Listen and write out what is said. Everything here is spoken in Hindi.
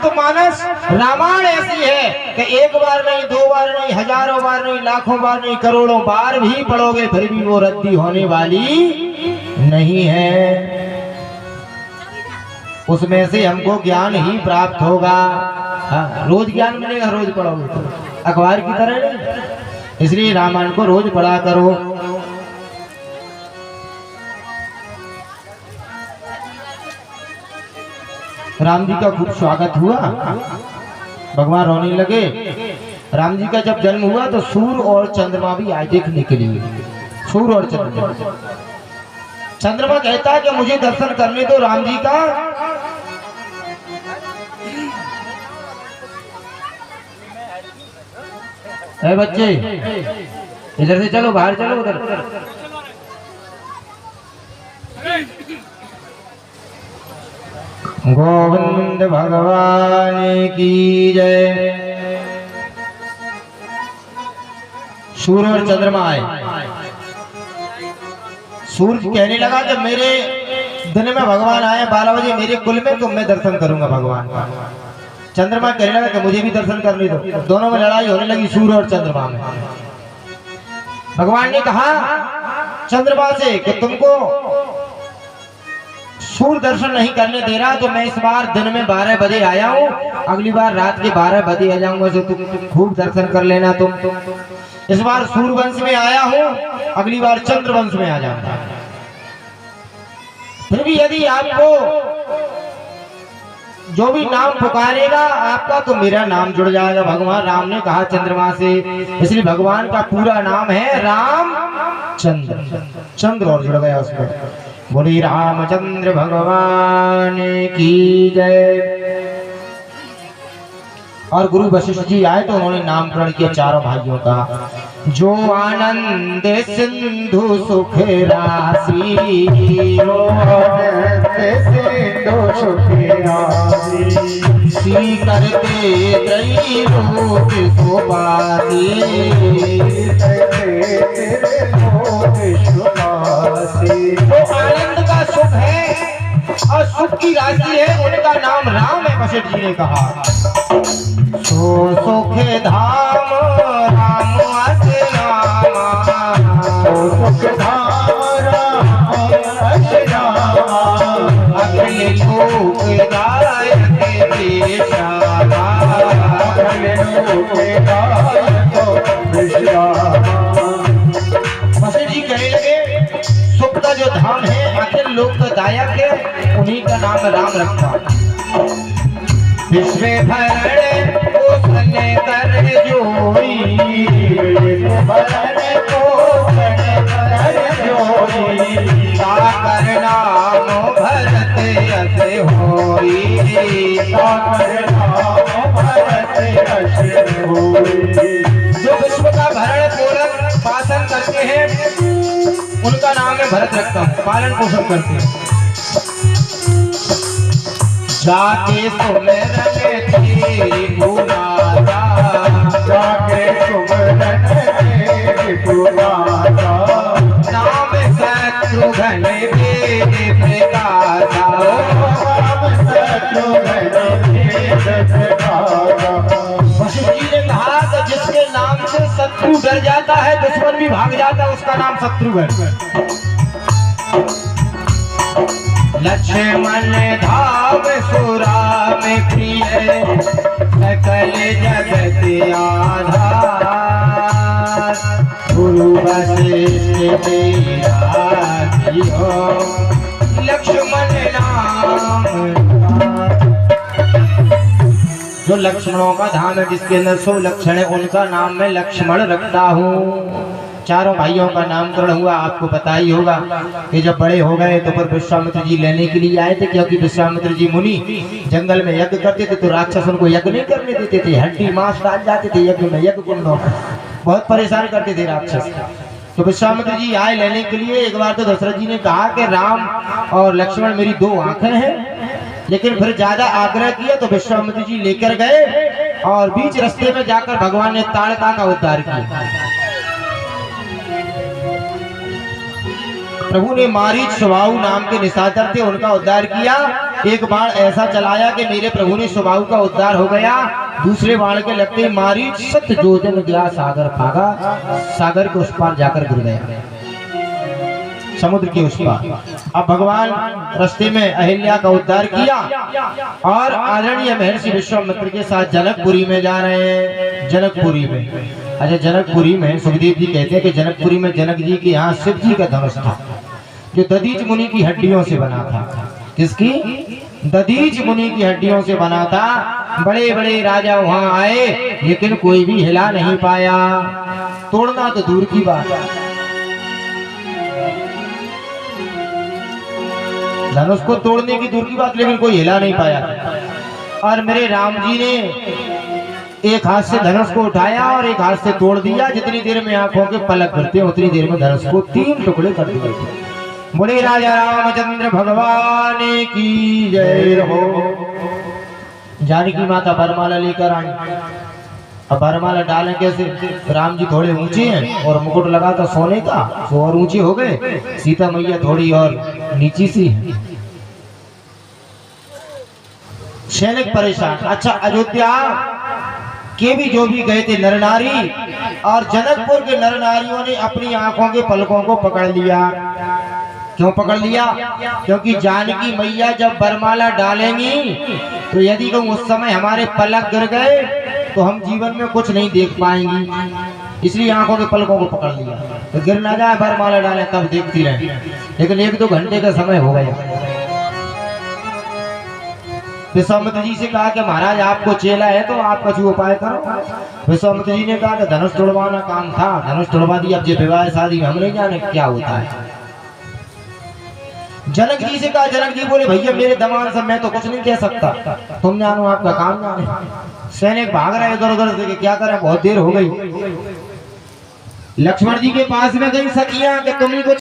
रामचरितमानस रामायण ऐसी है कि एक बार नहीं, दो बार नहीं, हजारों बार नहीं, लाखों बार नहीं, करोड़ों बार भी पढ़ोगे फिर भी वो रद्दी होने वाली नहीं है। उसमें से हमको ज्ञान ही प्राप्त होगा। हाँ, रोज ज्ञान मिलेगा, रोज पढ़ोगे तो अखबार की तरह नहीं। इसलिए रामायण को रोज पढ़ा करो। राम जी का खूब स्वागत हुआ, भगवान रोने लगे। राम जी का जब जन्म हुआ तो सूर्य और चंद्रमा भी आए देखने के लिए। सूर्य और चंद्रमा, चंद्रमा कहता है कि मुझे दर्शन करने दो राम जी का। ए बच्चे इधर से चलो, बाहर चलो, उधर। गोविंद भगवान की जय। सूर्य और चंद्रमा आए। सूर्य कहने लगा कि मेरे दिन में भगवान आए 12 बजे मेरे कुल में, तो मैं दर्शन करूंगा भगवान का। चंद्रमा कहने लगा कि मुझे भी दर्शन करने दो। दोनों में लड़ाई होने लगी, सूर्य और चंद्रमा में। भगवान ने कहा चंद्रमा से कि तुमको सूर्य दर्शन नहीं करने दे रहा, तो मैं इस बार दिन में 12 बजे आया हूँ, अगली बार रात के 12 बजे आ जाऊंगा, तो तुम खूब दर्शन कर लेना। तुम इस बार सूर्य वंश में आया हूँ, अगली बार चंद्र वंश में आ जाऊंगा। फिर भी यदि आपको जो भी नाम पुकारेगा आपका, तो मेरा नाम जुड़ जाएगा। भगवान राम ने कहा चंद्रमा से, इसलिए भगवान का पूरा नाम है रामचंद्र। चंद्र और जुड़ गया उसमें। बोली रामचंद्र भगवान की जय। और गुरु वशिष्ठ जी आए तो उन्होंने नामकरण किया चारों भाइयों का। जो आनंद सिंधु सुख राशि, जो आनंद सिंधु सुख राशि, सी करते त्रयी रूप सुबासी, जो आनंद का सुख है और सुख की राशि है, उनका नाम राम है। वशिष्ठ जी ने कहा सो सुख धाम राम अस नामा, सो सुख धाम राम अस नामा, अखिल लोक दायक विश्रामा, अखिल लोक दायक विश्रामा। वशिष्ठ जी कहने लगे सुख का जो धाम है, अखिल लोक दायक है, उन्हीं का नाम राम रखा। विश्व भरण पोषण कर जोई, भरण पोषण कर जोई, साकर नाम भरत यश होई, साकर नाम भरत यश होई। जो विश्व का भरण पोषण पालन करते हैं उनका नाम है भरत रखता हूँ, पालन पोषण करते हैं। जाके सुमिरन तेरी पुराना, जाके सुमिरन तेरी पुराना, नाम शत्रुघ्न वेद प्रकाशा, नाम शत्रुघ्न वेद प्रकाशा। वशिष्ठ जी ने कहा कि जिसके नाम से शत्रु डर जाता है, दुश्मन भी भाग जाता है, उसका नाम शत्रुघ्न। लक्ष्मण धाम सुरा में प्रिय, सकल जगत आधार, गुरु वशिष्ठ तेरा दियो, लक्ष्मण नाम। जो लक्ष्मणों का धाम है, जिसके अंदर 100 लक्षण है, उनका नाम मैं लक्ष्मण रखता हूँ। चारों भाइयों का नामकरण हुआ, आपको पता ही होगा कि जब बड़े हो गए तो फिर विश्वामित्र जी लेने के लिए आए थे, क्योंकि विश्वामित्र जी मुनि जंगल में यज्ञ करते थे, तो राक्षस उनको यज्ञ नहीं करने देते थे, हड्डी मांस डाल जाते थे यज्ञ में, यज्ञ कुंडों में बहुत परेशान करते थे राक्षस। तो विश्वामित्र जी आए लेने के लिए। एक बार तो दशरथ जी ने कहा कि राम और लक्ष्मण मेरी 2 आंखें हैं, लेकिन फिर ज्यादा आग्रह किया तो विश्वामित्र जी लेकर गए और बीच रास्ते में जाकर भगवान ने ताड़का का उद्धार किया। प्रभु ने मारीच स्वभाव नाम के निशाचर थे, उनका उद्धार किया एक बाण ऐसा चलाया कि मेरे प्रभु ने स्वभाव का उद्धार हो गया। दूसरे बाण के लगते मारी 7 योजन गया सागर भागा, सागर के उस पार जाकर गिर गया, समुद्र के उस पार। अब भगवान रास्ते में अहिल्या का उद्धार किया और आदरणीय महर्षि विश्वामित्र के साथ जनकपुरी में जा रहे हैं। जनकपुरी में, अच्छा जनकपुरी में सुखदेव जी कहते हैं कि जनकपुरी में जनक जी के यहाँ शिव जी का धनुष था, जो दधीच मुनि की हड्डियों से बना था। किसकी? दधीच मुनि की हड्डियों से बना था। बड़े बड़े राजा वहां आए लेकिन कोई भी हिला नहीं पाया, तोड़ना तो दूर की बात, धनुष को तोड़ने की दूर की बात, लेकिन कोई हिला नहीं पाया। और मेरे राम जी ने एक हाथ से धनुष को उठाया और एक हाथ से तोड़ दिया। जितनी देर में आंखों के पलक करते हैं उतनी देर में धनुष को 3 टुकड़े कर दिए। बोले राजा रामचंद्र भगवान की जय हो। जानकी माता वरमाला लेकर आई। अब वरमाला डालें कैसे? राम जी थोड़े ऊंचे हैं और मुकुट लगा था सोने का, तो और ऊंचे हो गए। सीता मैया थोड़ी और नीची सी है। सैनिक परेशान। अच्छा अयोध्या के भी जो भी गए थे नर नारी, और जनकपुर के नर नारियों ने अपनी आंखों के पलकों को पकड़ लिया। क्यों पकड़ लिया? क्योंकि जानकी मैया जब वरमाला डालेंगी तो यदि कहूँ उस समय हमारे पलक गिर गए तो हम जीवन में कुछ नहीं देख पाएंगी, इसलिए आंखों के पलकों को पकड़ लिया। तो गिर ना जाए, वरमाला डालें तब देखती रहे। लेकिन 1-2 घंटे का समय हो गया। विश्वामित्र जी से कहा कि महाराज आपको चेला है तो आप कुछ उपाय करो। विश्वामित्र जी ने कहा कि धनुष तोड़वाना काम था, धनुष तोड़वा दिया, अब जो विवाह शादी में हम नहीं जाने क्या होता है। जनक जी से कहा, जनक जी बोले भैया मेरे दमान से मैं तो कुछ नहीं कह सकता, तुम जानो आपका काम जाने। सैनिक भाग रहे इधर उधर से, क्या करें, बहुत देर हो गई। लक्ष्मण जी के पास में गई सखियां कि तुम ही कुछ